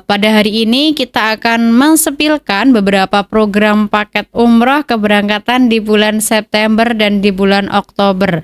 Pada hari ini kita akan mensepilkan beberapa program paket umroh keberangkatan di bulan September dan di bulan Oktober.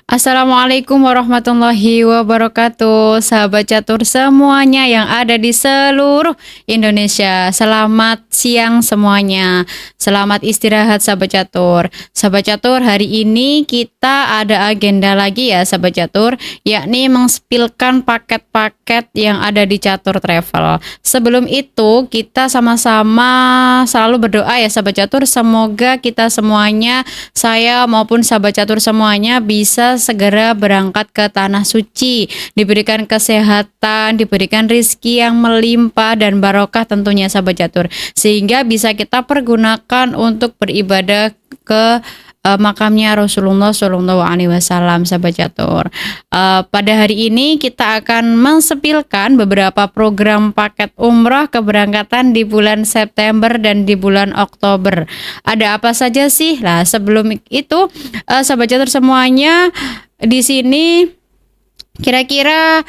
Assalamualaikum warahmatullahi wabarakatuh, sahabat catur semuanya yang ada di seluruh Indonesia. Selamat siang semuanya. Selamat istirahat sahabat catur. Sahabat catur, hari ini kita ada agenda lagi ya sahabat catur, yakni mengspilkan paket-paket yang ada di Catur Travel. Sebelum itu kita sama-sama selalu berdoa ya sahabat catur, semoga kita semuanya, saya maupun sahabat catur semuanya bisa segera berangkat ke tanah suci, diberikan kesehatan, diberikan rizki yang melimpah dan barokah tentunya sahabat catur, sehingga bisa kita pergunakan untuk beribadah ke makamnya Rasulullah Shallallahu Alaihi Wasallam sahabat catur. Pada hari ini kita akan mensepilkan beberapa program paket umrah keberangkatan di bulan September dan di bulan Oktober. Ada apa saja sih? Nah, sebelum itu sahabat catur semuanya, di sini kira-kira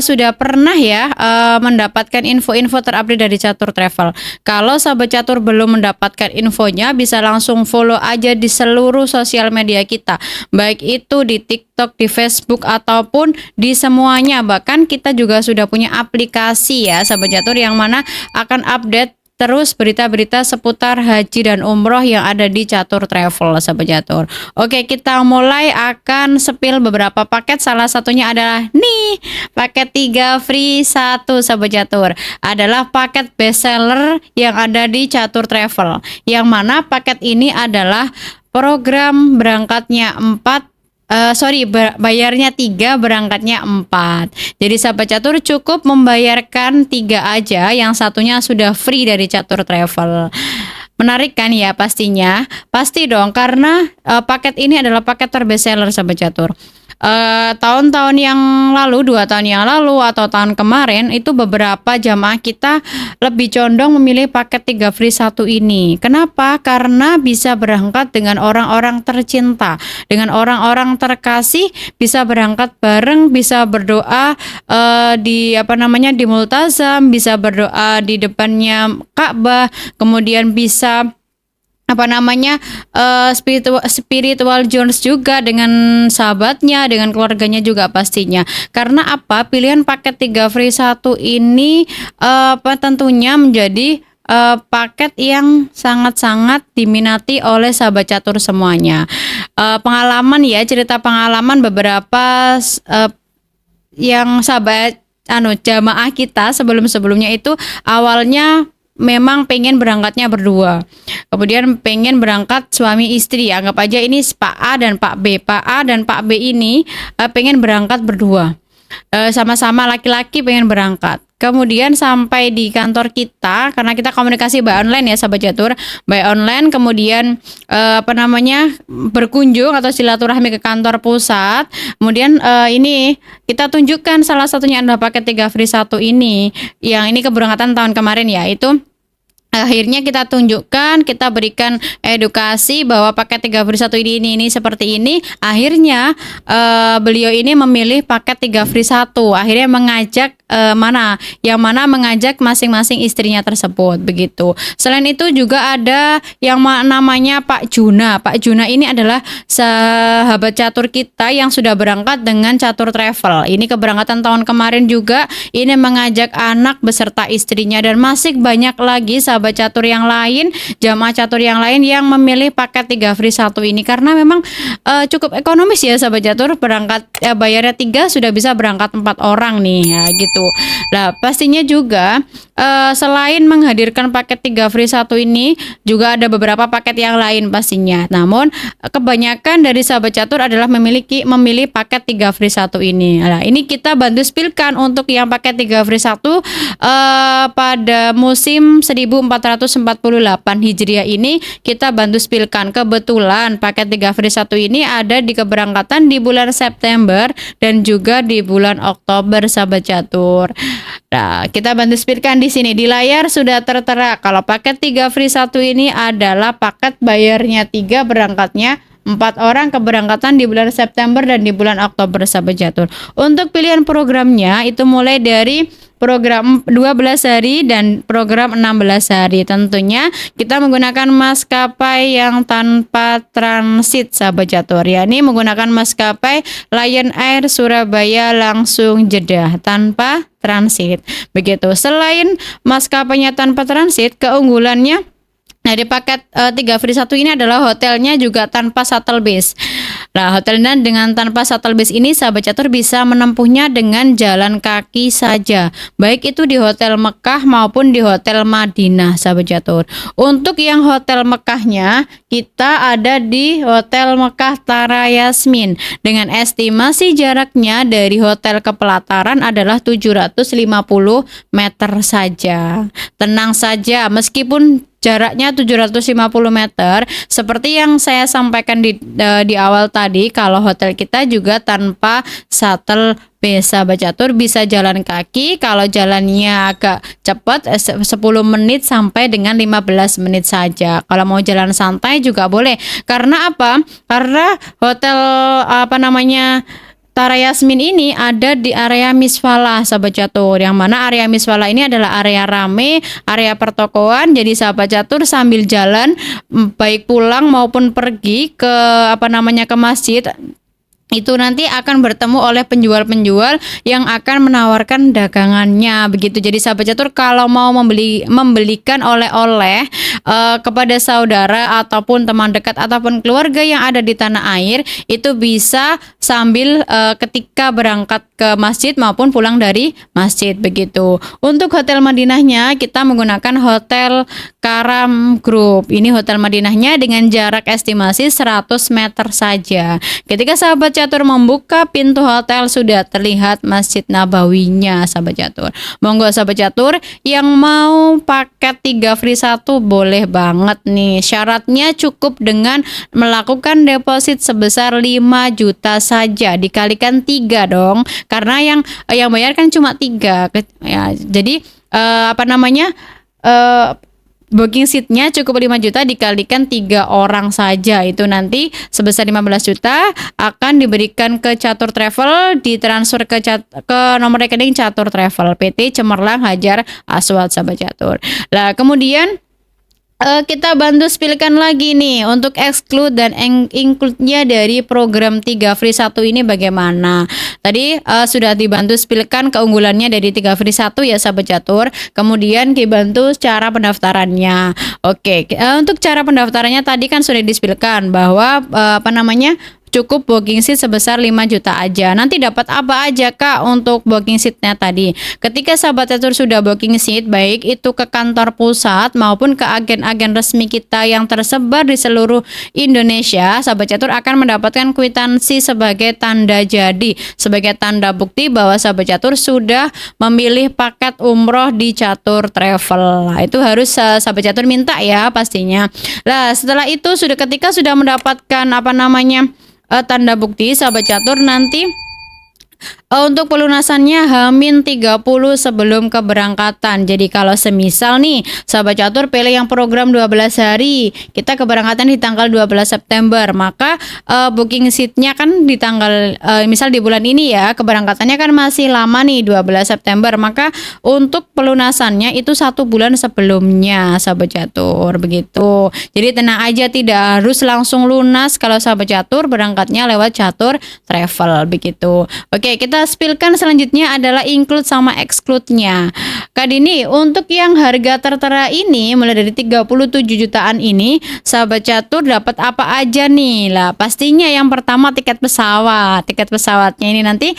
sudah pernah ya mendapatkan info-info terupdate dari Catur Travel. Kalau sahabat catur belum mendapatkan infonya, bisa langsung follow aja di seluruh sosial media kita, baik itu di TikTok, di Facebook, ataupun di semuanya. Bahkan kita juga sudah punya aplikasi ya sahabat catur, yang mana akan update terus berita-berita seputar haji dan umroh yang ada di Catur Travel sahabat catur. Oke, kita mulai akan sepil beberapa paket. Salah satunya adalah nih, paket 3 free 1 sahabat catur. Adalah paket bestseller yang ada di Catur Travel, yang mana paket ini adalah program berangkatnya bayarnya 3, berangkatnya 4. Jadi sahabat catur cukup membayarkan 3 aja, yang satunya sudah free dari Catur Travel. Menarik kan ya pastinya? Pasti dong, karena paket ini adalah paket terbestseller sahabat catur. Tahun-tahun yang lalu, 2 tahun yang lalu atau tahun kemarin, itu beberapa jamaah kita lebih condong memilih paket 3 free 1 ini. Kenapa? Karena bisa berangkat dengan orang-orang tercinta, dengan orang-orang terkasih, bisa berangkat bareng, bisa berdoa di multazam, bisa berdoa di depannya Ka'bah, kemudian bisa spiritual journeys juga dengan sahabatnya, dengan keluarganya juga pastinya. Karena apa? Pilihan paket 3 free 1 ini tentunya menjadi paket yang sangat-sangat diminati oleh sahabat catur semuanya. Pengalaman ya, cerita pengalaman beberapa yang sahabat jamaah kita sebelum-sebelumnya itu awalnya memang pengen berangkatnya berdua, kemudian pengen berangkat suami istri, anggap aja ini Pak A dan Pak B. Pak A dan Pak B ini pengen berangkat berdua, sama-sama laki-laki pengen berangkat. Kemudian sampai di kantor kita, karena kita komunikasi by online ya sahabat catur, by online, kemudian berkunjung atau silaturahmi ke kantor pusat. Kemudian ini kita tunjukkan salah satunya adalah paket 3 free 1 ini, yang ini keberangkatan tahun kemarin ya, itu akhirnya kita tunjukkan, kita berikan edukasi bahwa paket 3 free 1 ini seperti ini. Akhirnya beliau ini memilih paket 3 free 1. Akhirnya mengajak mengajak masing-masing istrinya tersebut begitu. Selain itu juga ada yang namanya Pak Juna. Pak Juna ini adalah sahabat catur kita yang sudah berangkat dengan Catur Travel. Ini keberangkatan tahun kemarin juga. Ini mengajak anak beserta istrinya, dan masih banyak lagi sahabat catur yang lain, jamaah catur yang lain yang memilih paket 3 free 1 ini, karena memang cukup ekonomis ya sahabat catur. Berangkat bayarnya 3 sudah bisa berangkat 4 orang nih ya gitu. Nah, pastinya juga selain menghadirkan paket 3 free 1 ini, juga ada beberapa paket yang lain pastinya. Namun kebanyakan dari sahabat catur adalah memilih paket 3 free 1 ini. Nah, ini kita bantu spilkan untuk yang paket 3 free 1 pada musim 1448 Hijriah ini, kita bantu spilkan. Kebetulan paket 3 free 1 ini ada di keberangkatan di bulan September dan juga di bulan Oktober sahabat catur. Nah, kita bantu spilkan di sini. Di layar sudah tertera kalau paket 3 free 1 ini adalah paket bayarnya 3, berangkatnya 4 orang keberangkatan di bulan September dan di bulan Oktober sahabat Catur. Untuk pilihan programnya itu mulai dari program 12 hari dan program 16 hari. Tentunya kita menggunakan maskapai yang tanpa transit sahabat Catur, yakni menggunakan maskapai Lion Air Surabaya langsung Jeddah tanpa transit. Begitu. Selain maskapainya tanpa transit, keunggulannya dari paket 3 free 1 ini adalah hotelnya juga tanpa shuttle bus. Nah, hotelnya dengan tanpa shuttle bus ini sahabat Catur bisa menempuhnya dengan jalan kaki saja, baik itu di Hotel Mekah maupun di Hotel Madinah sahabat Catur. Untuk yang Hotel Mekahnya kita ada di Hotel Mekah Tara Yasmin dengan estimasi jaraknya dari hotel ke pelataran adalah 750 meter saja. Tenang saja, meskipun jaraknya 750 meter, seperti yang saya sampaikan di awal tadi, kalau hotel kita juga tanpa shuttle bus sahabat Catur, bisa jalan kaki. Kalau jalannya agak cepat 10 menit sampai dengan 15 menit saja. Kalau mau jalan santai juga boleh. Karena apa? Karena hotel Tara Yasmin ini ada di area Misfala sahabat Catur, yang mana area Misfala ini adalah area rame, area pertokoan. Jadi sahabat Catur sambil jalan baik pulang maupun pergi ke ke masjid, itu nanti akan bertemu oleh penjual-penjual yang akan menawarkan dagangannya begitu. Jadi sahabat Catur kalau mau membelikan oleh-oleh kepada saudara ataupun teman dekat ataupun keluarga yang ada di tanah air, itu bisa sambil ketika berangkat ke masjid maupun pulang dari masjid begitu. Untuk Hotel Madinahnya kita menggunakan Hotel Karam Group. Ini Hotel Madinahnya dengan jarak estimasi 100 meter saja. Ketika sahabat Catur membuka pintu hotel sudah terlihat Masjid Nabawinya sahabat Catur. Monggo sahabat Catur yang mau paket 3 free 1 boleh banget nih. Syaratnya cukup dengan melakukan deposit sebesar 5 juta saja, dikalikan 3 dong. Karena yang bayar kan cuma 3 ya. Jadi booking seatnya cukup 5 juta dikalikan 3 orang saja, itu nanti sebesar 15 juta akan diberikan ke Catur Travel, ditransfer ke nomor rekening Catur Travel PT Cemerlang Hajar Aswad sahabat Catur. Lah kemudian kita bantu spilkan lagi nih untuk exclude dan include-nya dari program 3 free 1 ini bagaimana. Tadi sudah dibantu spilkan keunggulannya dari 3 free 1 ya sahabat Catur. Kemudian dibantu cara pendaftarannya. Oke, untuk cara pendaftarannya tadi kan sudah dispilkan bahwa cukup booking seat sebesar 5 juta aja. Nanti dapat apa aja Kak untuk booking seatnya tadi? Ketika sahabat Catur sudah booking seat, baik itu ke kantor pusat maupun ke agen-agen resmi kita yang tersebar di seluruh Indonesia, sahabat Catur akan mendapatkan kwitansi sebagai tanda jadi, sebagai tanda bukti bahwa sahabat Catur sudah memilih paket umroh di Catur Travel. Nah, itu harus sahabat Catur minta ya pastinya. Nah, setelah itu ketika sudah mendapatkan tanda bukti sahabat Catur, nanti untuk pelunasannya H-30 sebelum keberangkatan. Jadi kalau semisal nih sahabat Catur pilih yang program 12 hari, kita keberangkatan di tanggal 12 September, maka booking seatnya kan di tanggal misal di bulan ini ya, keberangkatannya kan masih lama nih 12 September, maka untuk pelunasannya itu 1 bulan sebelumnya sahabat Catur begitu. Jadi tenang aja, tidak harus langsung lunas kalau sahabat Catur berangkatnya lewat Catur Travel begitu. Oke, kita spilkan selanjutnya adalah include sama exclude-nya. Kak Dini, untuk yang harga tertera ini mulai dari 37 jutaan ini, sahabat Catur dapat apa aja nih? Lah, pastinya yang pertama tiket pesawat. Tiket pesawatnya ini nanti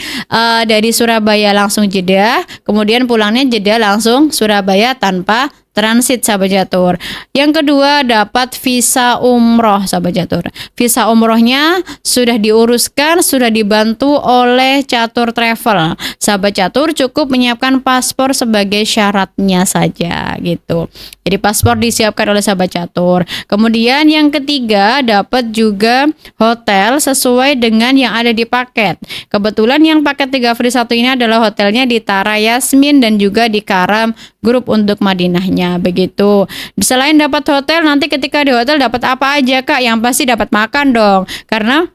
dari Surabaya langsung Jeddah, kemudian pulangnya Jeddah langsung Surabaya tanpa transit sahabat Catur. Yang kedua dapat visa umroh sahabat Catur. Visa umrohnya sudah diuruskan, sudah dibantu oleh Catur Travel. Sahabat Catur cukup menyiapkan paspor sebagai syaratnya saja gitu. Jadi paspor disiapkan oleh sahabat Catur. Kemudian yang ketiga dapat juga hotel sesuai dengan yang ada di paket. Kebetulan yang paket 3 free 1 ini adalah hotelnya di Tara Yasmin dan juga di Karam grup untuk Madinahnya begitu. Selain dapat hotel, nanti ketika di hotel dapat apa aja Kak? Yang pasti dapat makan dong, karena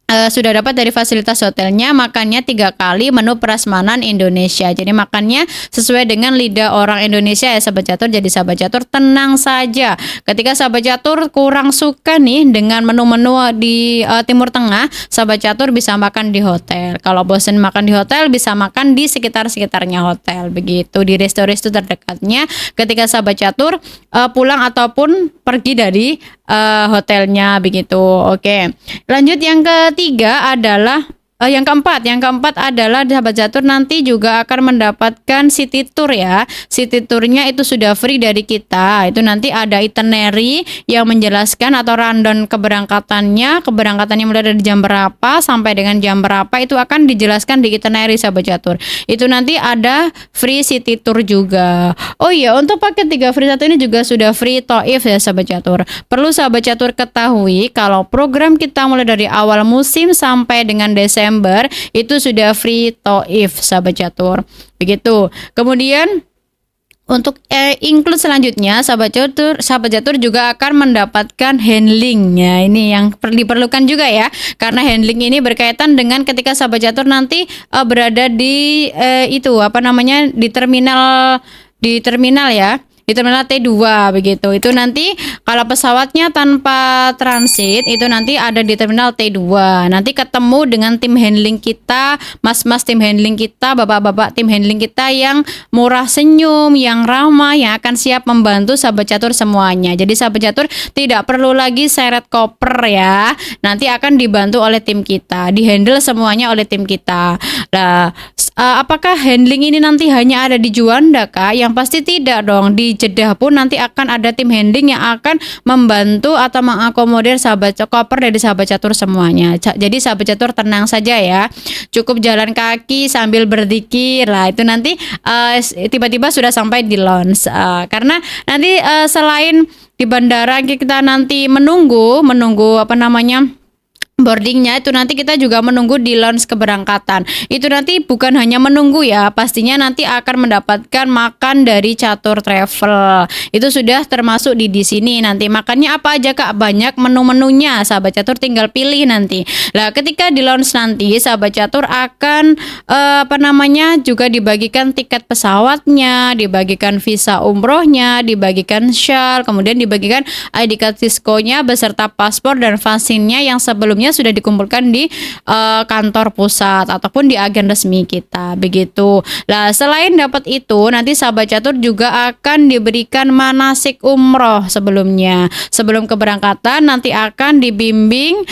sudah dapat dari fasilitas hotelnya, makannya 3 kali menu prasmanan Indonesia. Jadi makannya sesuai dengan lidah orang Indonesia ya sahabat catur. Jadi sahabat catur tenang saja. Ketika sahabat catur kurang suka nih dengan menu-menu di Timur Tengah, sahabat catur bisa makan di hotel. Kalau bosan makan di hotel, bisa makan di sekitar-sekitarnya hotel. Begitu di resto-resto terdekatnya. Ketika sahabat catur pulang ataupun pergi dari hotelnya begitu. Oke. Lanjut yang ketiga adalah yang keempat adalah sahabat catur nanti juga akan mendapatkan city tour ya. City tournya itu sudah free dari kita. Itu nanti ada itinerary yang menjelaskan atau rundown keberangkatannya mulai dari jam berapa sampai dengan jam berapa, itu akan dijelaskan di itinerary sahabat catur. Itu nanti ada free city tour juga. Oh iya, untuk paket 3 free 1 ini juga sudah free Taif ya sahabat catur. Perlu sahabat catur ketahui kalau program kita mulai dari awal musim sampai dengan Desember itu sudah free Taif sahabat catur. Begitu. Kemudian untuk include selanjutnya sahabat catur juga akan mendapatkan handling ya. Ini yang diperlukan juga ya, karena handling ini berkaitan dengan ketika sahabat catur nanti berada di di terminal ya. Di terminal T2 begitu. Itu nanti kalau pesawatnya tanpa transit itu nanti ada di terminal T2. Nanti ketemu dengan tim handling kita, mas-mas tim handling kita, bapak-bapak tim handling kita yang murah senyum, yang ramah, yang akan siap membantu sahabat catur semuanya. Jadi sahabat catur tidak perlu lagi seret koper ya. Nanti akan dibantu oleh tim kita, dihandle semuanya oleh tim kita. Nah, apakah handling ini nanti hanya ada di Juanda Kak? Yang pasti tidak dong. Di Jeddah pun nanti akan ada tim handling yang akan membantu atau mengakomodir sahabat koper dari sahabat catur semuanya. Jadi sahabat catur tenang saja ya. Cukup jalan kaki sambil berzikir lah. Itu nanti tiba-tiba sudah sampai di lounge. Karena nanti selain di bandara kita nanti menunggu boardingnya, itu nanti kita juga menunggu di lounge keberangkatan. Itu nanti bukan hanya menunggu ya, pastinya nanti akan mendapatkan makan dari Catur Travel. Itu sudah termasuk di sini. Nanti makannya apa aja Kak? Banyak menu-menunya. Sahabat catur tinggal pilih nanti. Lah, ketika di lounge nanti sahabat catur akan juga dibagikan tiket pesawatnya, dibagikan visa umrohnya, dibagikan shawl, kemudian dibagikan ID card Cisco-nya beserta paspor dan vaksinnya yang sebelumnya sudah dikumpulkan di kantor pusat ataupun di agen resmi kita begitu. Nah, selain dapat itu, nanti sahabat catur juga akan diberikan manasik umroh sebelumnya. Sebelum keberangkatan nanti akan dibimbing,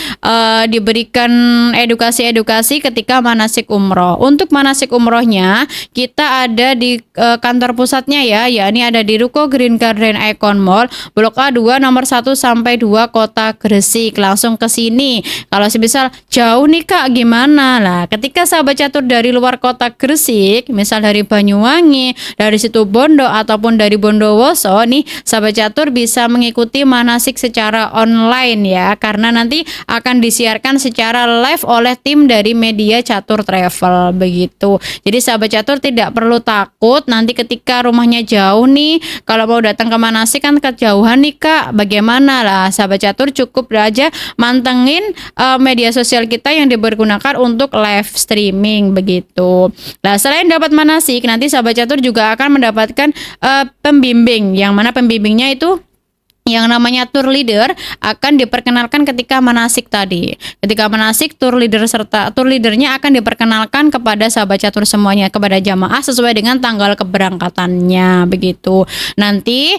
diberikan edukasi-edukasi ketika manasik umroh. Untuk manasik umrohnya kita ada di kantor pusatnya ya, yakni ada di Ruko Green Garden Icon Mall, Blok A2 nomor 1 sampai 2 Kota Gresik. Langsung ke sini. Kalau semisal jauh nih Kak, gimana? Lah, ketika sahabat catur dari luar kota Gresik, misal dari Banyuwangi, dari Situbondo ataupun dari Bondowoso nih, sahabat catur bisa mengikuti manasik secara online ya, karena nanti akan disiarkan secara live oleh tim dari media Catur Travel begitu. Jadi sahabat catur tidak perlu takut nanti ketika rumahnya jauh nih, kalau mau datang ke manasik kan kejauhan nih Kak, bagaimana? Lah, sahabat catur cukup aja mantengin media sosial kita yang dipergunakan untuk live streaming begitu. Nah, selain dapat manasik, nanti sahabat catur juga akan mendapatkan pembimbing, yang mana pembimbingnya itu yang namanya tour leader akan diperkenalkan ketika manasik tadi. Ketika manasik, tour leadernya akan diperkenalkan kepada sahabat catur semuanya, kepada jamaah sesuai dengan tanggal keberangkatannya begitu. Nanti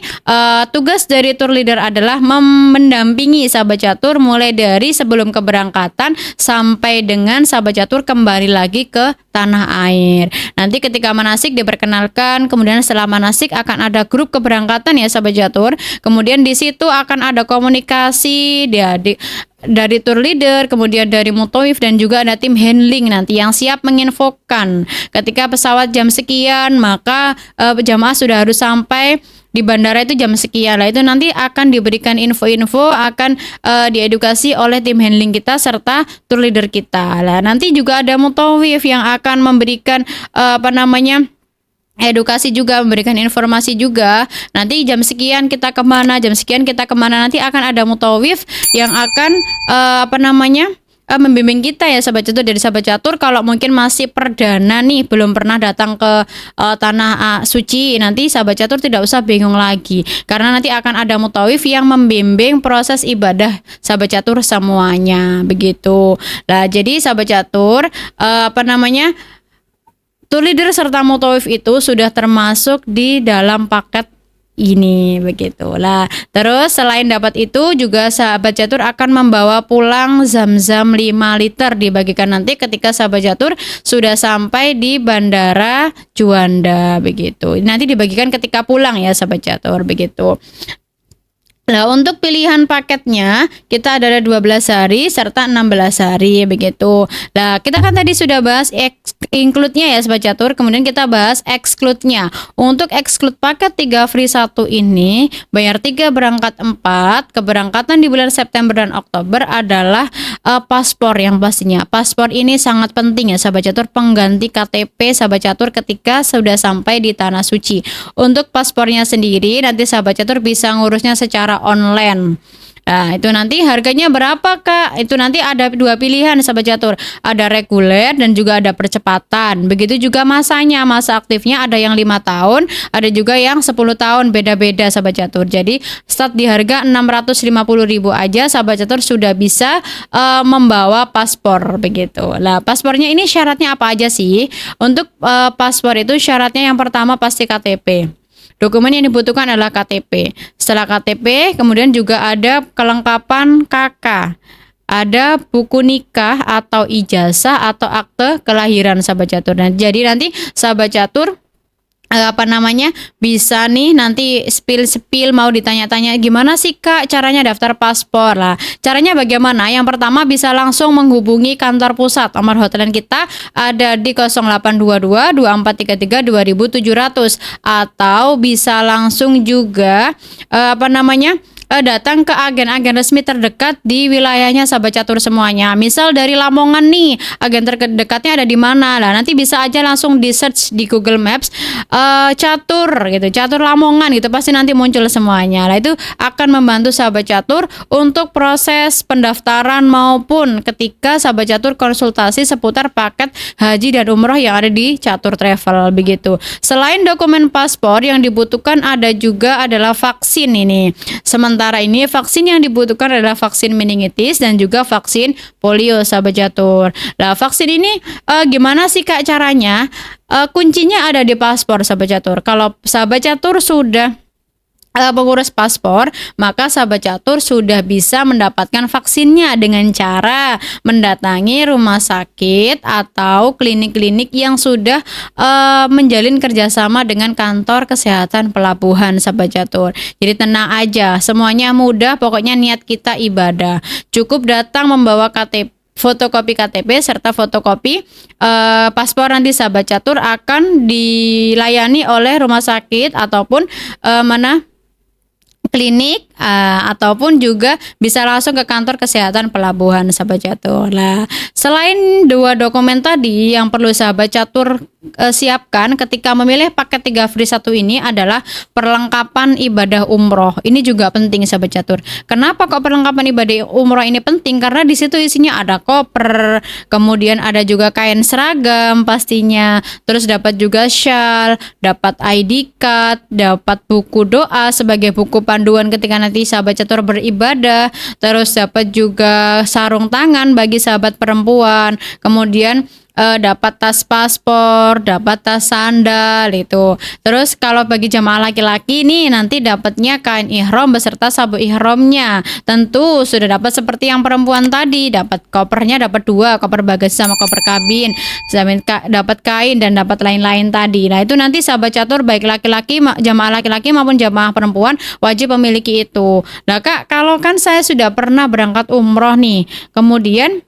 tugas dari tour leader adalah mendampingi sahabat catur mulai dari sebelum keberangkatan sampai dengan sahabat catur kembali lagi ke tanah air. Nanti ketika manasik diperkenalkan, kemudian setelah manasik akan ada grup keberangkatan ya sahabat catur. Kemudian di situ akan ada komunikasi dari tour leader, kemudian dari mutawif dan juga ada tim handling nanti yang siap menginfokan ketika pesawat jam sekian, maka jamaah sudah harus sampai di bandara itu jam sekian. Lah, itu nanti akan diberikan info-info, akan diedukasi oleh tim handling kita serta tour leader kita. Lah, nanti juga ada mutawif yang akan memberikan edukasi juga, memberikan informasi juga. Nanti jam sekian kita kemana, jam sekian kita kemana. Nanti akan ada mutawif yang akan membimbing kita ya sahabat catur. Dari sahabat catur kalau mungkin masih perdana nih, belum pernah datang ke tanah suci, nanti sahabat catur tidak usah bingung lagi, karena nanti akan ada mutawif yang membimbing proses ibadah sahabat catur semuanya begitu. Nah, jadi sahabat catur tour leader serta mutawif itu sudah termasuk di dalam paket ini begitu lah. Terus selain dapat itu juga sahabat catur akan membawa pulang zam-zam 5 liter, dibagikan nanti ketika sahabat catur sudah sampai di Bandara Juanda begitu. Nanti dibagikan ketika pulang ya sahabat catur begitu. Nah, untuk pilihan paketnya kita ada 12 hari serta 16 hari begitu. Nah, kita kan tadi sudah bahas include-nya ya sahabat catur, kemudian kita bahas exclude-nya. Untuk exclude paket 3 free 1 ini, bayar 3 berangkat 4, keberangkatan di bulan September dan Oktober adalah paspor yang pastinya. Paspor ini sangat penting ya sahabat catur, pengganti KTP sahabat catur ketika sudah sampai di tanah suci. Untuk paspornya sendiri nanti sahabat catur bisa ngurusnya secara online. Nah, itu nanti harganya berapa Kak? Itu nanti ada 2 pilihan sahabat catur. Ada reguler dan juga ada percepatan. Begitu juga masanya, masa aktifnya ada yang 5 tahun, ada juga yang 10 tahun, beda-beda sahabat catur. Jadi start di harga 650.000 aja sahabat catur sudah bisa membawa paspor begitu. Nah, paspornya ini syaratnya apa aja sih? Untuk paspor itu syaratnya yang pertama pasti KTP. Dokumen yang dibutuhkan adalah KTP. Setelah KTP, kemudian juga ada kelengkapan KK. Ada buku nikah atau ijazah atau akte kelahiran sahabat catur. Nah, jadi nanti sahabat catur bisa nih nanti spill mau ditanya-tanya gimana sih Kak caranya daftar paspor lah. Caranya bagaimana? Yang pertama bisa langsung menghubungi kantor pusat. Nomor hotline kita ada di 0822 2433 2700 atau bisa langsung juga datang ke agen-agen resmi terdekat di wilayahnya sahabat catur semuanya. Misal dari Lamongan nih, agen terdekatnya ada di mana? Lah nanti bisa aja langsung di search di Google Maps catur gitu, catur Lamongan gitu, pasti nanti muncul semuanya. Lah itu akan membantu sahabat catur untuk proses pendaftaran maupun ketika sahabat catur konsultasi seputar paket haji dan umroh yang ada di Catur Travel begitu. Selain dokumen paspor yang dibutuhkan adalah vaksin ini. Sementara ini vaksin yang dibutuhkan adalah vaksin meningitis dan juga vaksin polio sahabat catur. Nah, vaksin ini gimana sih Kak caranya? Kuncinya ada di paspor sahabat catur. Kalau sahabat catur sudah pengurus paspor, maka sahabat catur sudah bisa mendapatkan vaksinnya dengan cara mendatangi rumah sakit atau klinik-klinik yang sudah menjalin kerjasama dengan kantor kesehatan pelabuhan sahabat catur. Jadi tenang aja, semuanya mudah, pokoknya niat kita ibadah. Cukup datang membawa KTP, fotokopi KTP serta fotokopi paspor, nanti sahabat catur akan dilayani oleh rumah sakit ataupun klinik ataupun juga bisa langsung ke kantor kesehatan pelabuhan sahabat catur. Nah, selain 2 dokumen tadi yang perlu sahabat catur siapkan ketika memilih paket 3 free 1 ini adalah perlengkapan ibadah umroh. Ini juga penting sahabat catur. Kenapa kok perlengkapan ibadah umroh ini penting? Karena di situ isinya ada koper, kemudian ada juga kain seragam pastinya, terus dapat juga shawl, dapat ID card, dapat buku doa sebagai buku panduan ketika nanti sahabat catur beribadah, terus dapat juga sarung tangan bagi sahabat perempuan, kemudian dapat tas paspor, dapat tas sandal itu. Terus kalau bagi jamaah laki-laki nih nanti dapatnya kain ihram beserta sabuk ihramnya. Tentu sudah dapat seperti yang perempuan tadi, dapat kopernya dapat 2, koper bagasi sama koper kabin. Dapat kain dan dapat lain-lain tadi. Nah, itu nanti sahabat catur baik laki-laki, jamaah laki-laki maupun jamaah perempuan wajib memiliki itu. Nah, Kak, kalau kan saya sudah pernah berangkat umroh nih. Kemudian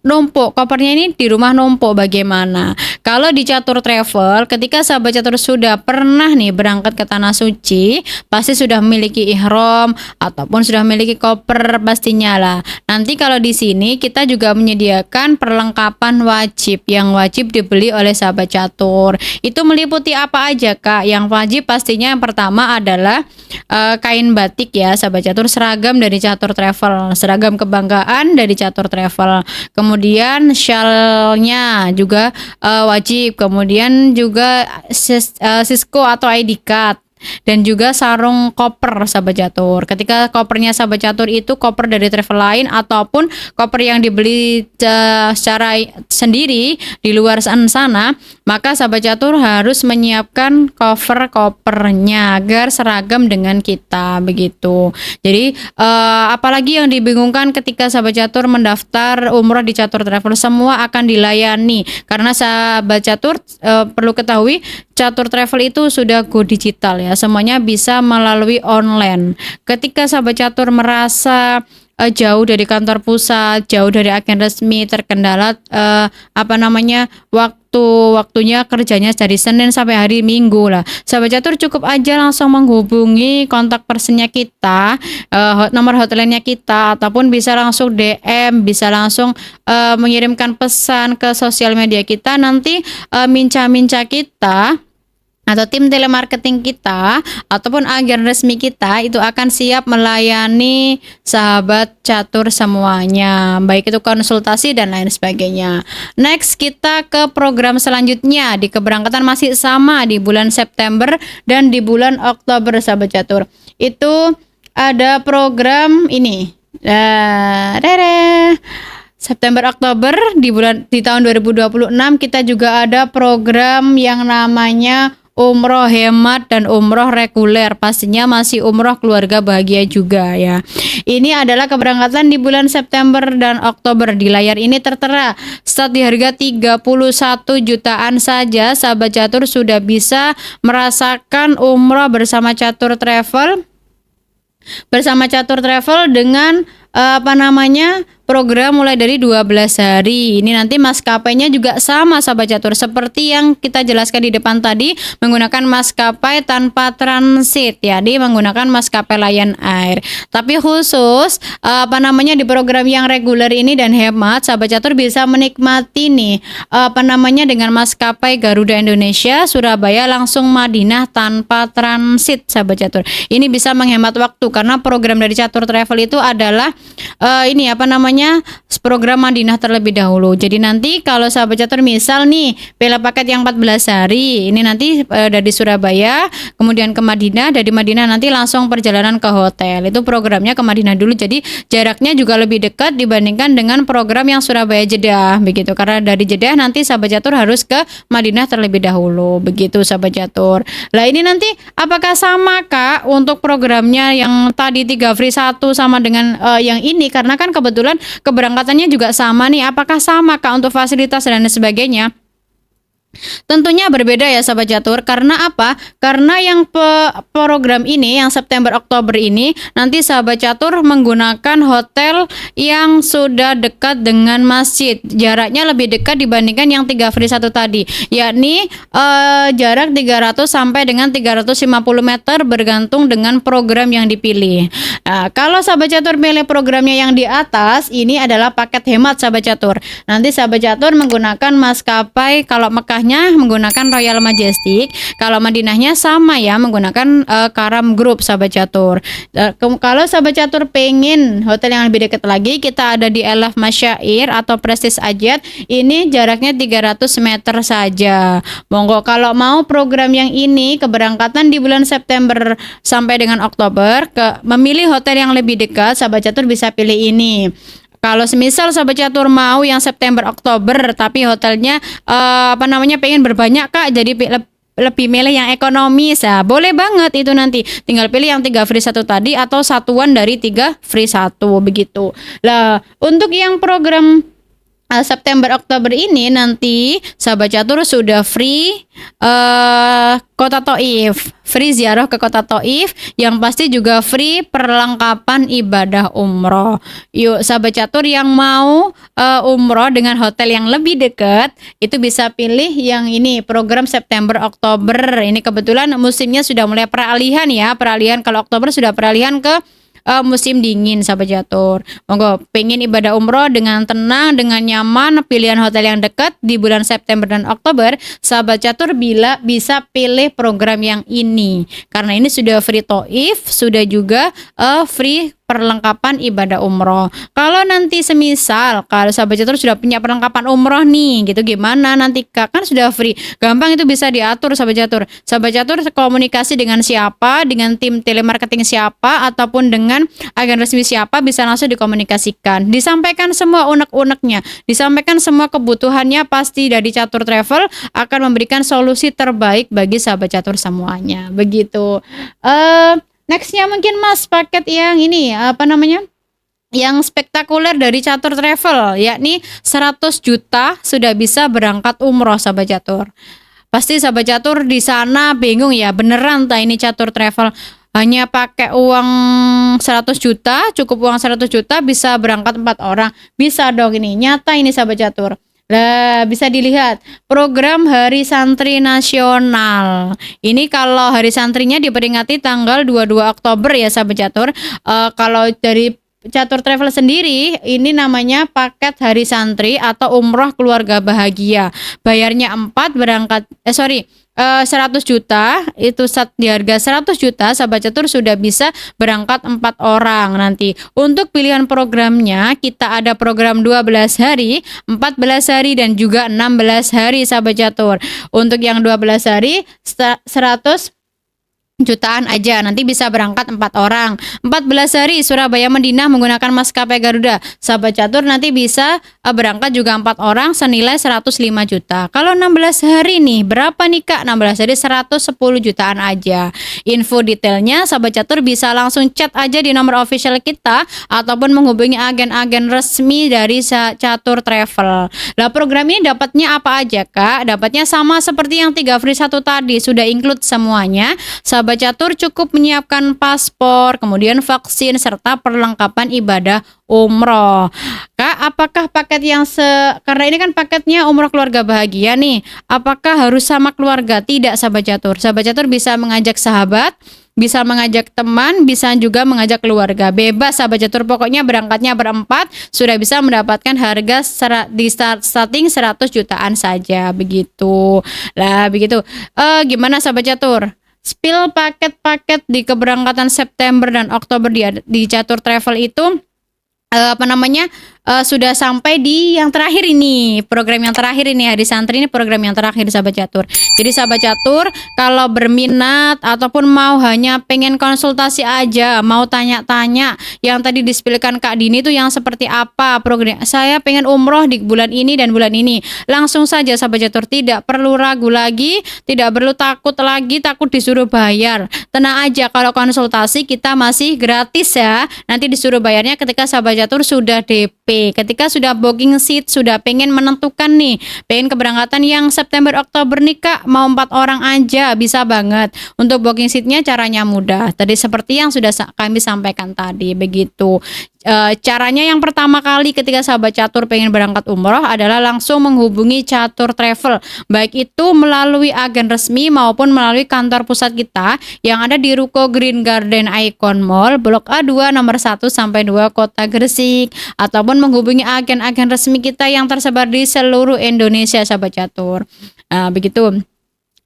numpuk, kopernya ini di rumah numpuk bagaimana? Kalau di catur travel, ketika sahabat catur sudah pernah nih berangkat ke tanah suci, pasti sudah memiliki ihram ataupun sudah memiliki koper pastinya lah. Nanti kalau di sini kita juga menyediakan perlengkapan wajib yang wajib dibeli oleh sahabat catur. Itu meliputi apa aja Kak? Yang wajib pastinya yang pertama adalah kain batik ya sahabat catur, seragam dari catur travel, seragam kebanggaan dari catur travel. Kemudian shellnya juga wajib. Kemudian juga Cisco atau ID card. Dan juga sarung koper sahabat catur. Ketika kopernya sahabat catur itu koper dari travel lain ataupun koper yang dibeli secara sendiri di luar sana, maka sahabat catur harus menyiapkan cover kopernya agar seragam dengan kita begitu. Jadi apalagi yang dibingungkan ketika sahabat catur mendaftar umroh di catur travel, semua akan dilayani karena sahabat catur perlu ketahui catur travel itu sudah go digital ya, semuanya bisa melalui online. Ketika sahabat catur merasa jauh dari kantor pusat, jauh dari agen resmi, terkendala waktunya kerjanya dari Senin sampai hari Minggu lah. Sahabat catur cukup aja langsung menghubungi kontak personnya kita, nomor hotline-nya kita, ataupun bisa langsung DM, bisa langsung mengirimkan pesan ke sosial media kita. Nanti minca-minca kita atau tim telemarketing kita ataupun agen resmi kita itu akan siap melayani sahabat catur semuanya, baik itu konsultasi dan lain sebagainya. Next kita ke program selanjutnya, di keberangkatan masih sama di bulan September dan di bulan Oktober sahabat catur. Itu ada program ini. September Oktober di tahun 2026 kita juga ada program yang namanya umroh hemat dan umroh reguler, pastinya masih umroh keluarga bahagia juga ya. Ini adalah keberangkatan di bulan September dan Oktober. Di layar ini tertera start di harga 31 jutaan saja, sahabat catur sudah bisa merasakan umroh bersama catur travel dengan program mulai dari 12 hari. Ini nanti maskapainya juga sama sahabat catur, seperti yang kita jelaskan di depan tadi, menggunakan maskapai tanpa transit ya, menggunakan maskapai Lion Air. Tapi khusus di program yang reguler ini dan hemat, sahabat catur bisa menikmati nih dengan maskapai Garuda Indonesia Surabaya langsung Madinah tanpa transit sahabat catur. Ini bisa menghemat waktu karena program dari catur travel itu adalah program Madinah terlebih dahulu. Jadi nanti kalau sahabat catur misal nih pilih paket yang 14 hari, ini nanti dari Surabaya kemudian ke Madinah, dari Madinah nanti langsung perjalanan ke hotel. Itu programnya ke Madinah dulu, jadi jaraknya juga lebih dekat dibandingkan dengan program yang Surabaya Jeddah begitu. Karena dari Jeddah nanti sahabat catur harus ke Madinah terlebih dahulu begitu sahabat catur. Lah ini nanti apakah sama Kak untuk programnya yang tadi 3 free 1 sama dengan yang ini? Karena kan kebetulan keberangkatannya juga sama nih, apakah sama Kak untuk fasilitas dan sebagainya? Tentunya berbeda ya sahabat catur. Karena apa? Karena yang program ini yang September Oktober ini nanti sahabat catur menggunakan hotel yang sudah dekat dengan masjid. Jaraknya lebih dekat dibandingkan yang 3 free 1 tadi, yakni jarak 300 sampai dengan 350 meter bergantung dengan program yang dipilih. Nah, kalau sahabat catur pilih programnya yang di atas, ini adalah paket hemat sahabat catur. Nanti sahabat catur menggunakan maskapai, kalau Mekah menggunakan Royal Majestic, kalau Madinahnya sama ya menggunakan Karam Group sahabat catur. Kalau sahabat catur pengen hotel yang lebih dekat lagi, kita ada di Elaf Masyair atau Prestige Ajat, ini jaraknya 300 meter saja. Monggo kalau mau program yang ini keberangkatan di bulan September sampai dengan Oktober, memilih hotel yang lebih dekat, sahabat catur bisa pilih ini. Kalau semisal sahabat catur mau yang September Oktober tapi hotelnya pengen berbanyak Kak, jadi lebih milih yang ekonomis ya, boleh banget itu, nanti tinggal pilih yang 3 free 1 tadi atau satuan dari 3 free 1 begitu. Lah untuk yang program September Oktober ini nanti sahabat catur sudah free kota Taif, free ziarah ke kota Taif, yang pasti juga free perlengkapan ibadah umroh. Yuk sahabat catur yang mau umroh dengan hotel yang lebih dekat itu bisa pilih yang ini, program September Oktober. Ini kebetulan musimnya sudah mulai peralihan ya, peralihan kalau Oktober sudah peralihan ke musim dingin sahabat catur. Monggo pengen ibadah umroh dengan tenang, dengan nyaman, pilihan hotel yang dekat di bulan September dan Oktober, sahabat catur bila bisa pilih program yang ini. Karena ini sudah free Taif, sudah juga free perlengkapan ibadah umroh. Kalau nanti semisal kalau sahabat catur sudah punya perlengkapan umroh nih, gitu gimana nanti Kak? Kan sudah free. Gampang itu bisa diatur sahabat catur. Sahabat catur komunikasi dengan siapa, dengan tim telemarketing siapa ataupun dengan agen resmi siapa bisa langsung dikomunikasikan. Disampaikan semua unek-uneknya, disampaikan semua kebutuhannya, pasti dari Catur Travel akan memberikan solusi terbaik bagi sahabat catur semuanya. Begitu. Nextnya mungkin Mas paket yang ini apa namanya? Yang spektakuler dari Catur Travel, yakni 100 juta sudah bisa berangkat umroh sahabat catur. Pasti sahabat catur di sana bingung ya, beneran tak ini Catur Travel hanya pakai uang 100 juta, cukup uang 100 juta bisa berangkat 4 orang. Bisa dong ini, nyata ini sahabat catur. Lah, bisa dilihat program Hari Santri Nasional. Ini kalau Hari Santrinya diperingati tanggal 22 Oktober ya sahabat catur. Kalau dari Catur Travel sendiri ini namanya paket Hari Santri atau umroh keluarga bahagia. Bayarnya 4 berangkat 100 juta itu di harga 100 juta sahabat catur sudah bisa berangkat 4 orang nanti. Untuk pilihan programnya kita ada program 12 hari, 14 hari dan juga 16 hari sahabat catur. Untuk yang 12 hari 100 jutaan aja nanti bisa berangkat 4 orang. 14 hari Surabaya Madinah menggunakan maskapai Garuda sahabat catur nanti bisa berangkat juga 4 orang senilai 105 juta. Kalau 16 hari nih berapa nih Kak? 16 hari 110 jutaan aja. Info detailnya sahabat catur bisa langsung chat aja di nomor official kita ataupun menghubungi agen-agen resmi dari Catur Travel. Lah program ini dapatnya apa aja Kak? Dapatnya sama seperti yang 3 free 1 tadi, sudah include semuanya. Sahabat catur cukup menyiapkan paspor, kemudian vaksin serta perlengkapan ibadah umroh. Kak, apakah paket yang karena ini kan paketnya umroh keluarga bahagia nih, apakah harus sama keluarga? Tidak sahabat catur. Sahabat catur bisa mengajak sahabat, bisa mengajak teman, bisa juga mengajak keluarga. Bebas sahabat catur, pokoknya berangkatnya berempat sudah bisa mendapatkan harga di starting 100 jutaan saja begitu. Lah begitu. Gimana sahabat catur? Spill paket-paket di keberangkatan September dan Oktober di Catur Travel itu sudah sampai di yang terakhir ini, program yang terakhir ini Hari Santri ini program yang terakhir sahabat catur. Jadi sahabat catur kalau berminat ataupun mau hanya pengen konsultasi aja, mau tanya-tanya yang tadi dispilkan Kak Dini itu yang seperti apa program, saya pengen umroh di bulan ini dan bulan ini, langsung saja sahabat catur, tidak perlu ragu lagi, tidak perlu takut lagi, takut disuruh bayar. Tenang aja, kalau konsultasi kita masih gratis ya, nanti disuruh bayarnya ketika sahabat catur sudah DP. Ketika sudah booking seat, sudah pengen menentukan nih, pengen keberangkatan yang September Oktober nih Kak, mau 4 orang aja, bisa banget. Untuk booking seatnya caranya mudah. Tadi seperti yang sudah kami sampaikan tadi, begitu. Caranya yang pertama kali ketika sahabat catur pengen berangkat umroh adalah langsung menghubungi Catur Travel, baik itu melalui agen resmi maupun melalui kantor pusat kita yang ada di Ruko Green Garden Icon Mall Blok A2 nomor 1 sampai 2 Kota Gresik, ataupun menghubungi agen-agen resmi kita yang tersebar di seluruh Indonesia sahabat catur. Begitu.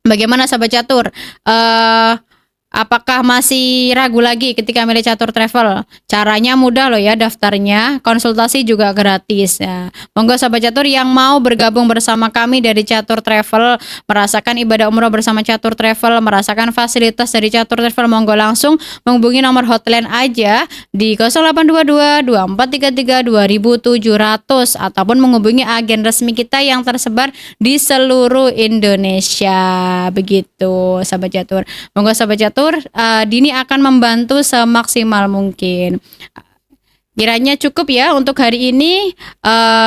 Bagaimana sahabat catur? Apakah masih ragu lagi ketika milih Catur Travel? Caranya mudah loh ya, daftarnya, konsultasi juga gratis ya. Monggo sahabat catur yang mau bergabung bersama kami dari Catur Travel, merasakan ibadah umroh bersama Catur Travel, merasakan fasilitas dari Catur Travel, monggo langsung menghubungi nomor hotline aja di 0822 2433 2700 ataupun menghubungi agen resmi kita yang tersebar di seluruh Indonesia. Begitu sahabat catur. Monggo sahabat catur, Dini akan membantu semaksimal mungkin. Kiranya cukup ya untuk hari ini.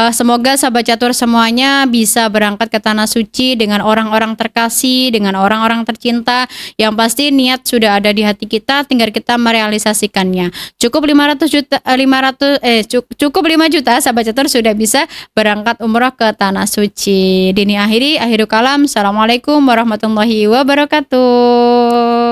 Semoga sahabat catur semuanya bisa berangkat ke Tanah Suci dengan orang-orang terkasih, dengan orang-orang tercinta. Yang pasti niat sudah ada di hati kita, tinggal kita merealisasikannya. Cukup 500 juta, 500 cukup 5 juta sahabat catur sudah bisa berangkat umroh ke Tanah Suci. Dini akhiri, akhiru kalam. Assalamualaikum warahmatullahi wabarakatuh.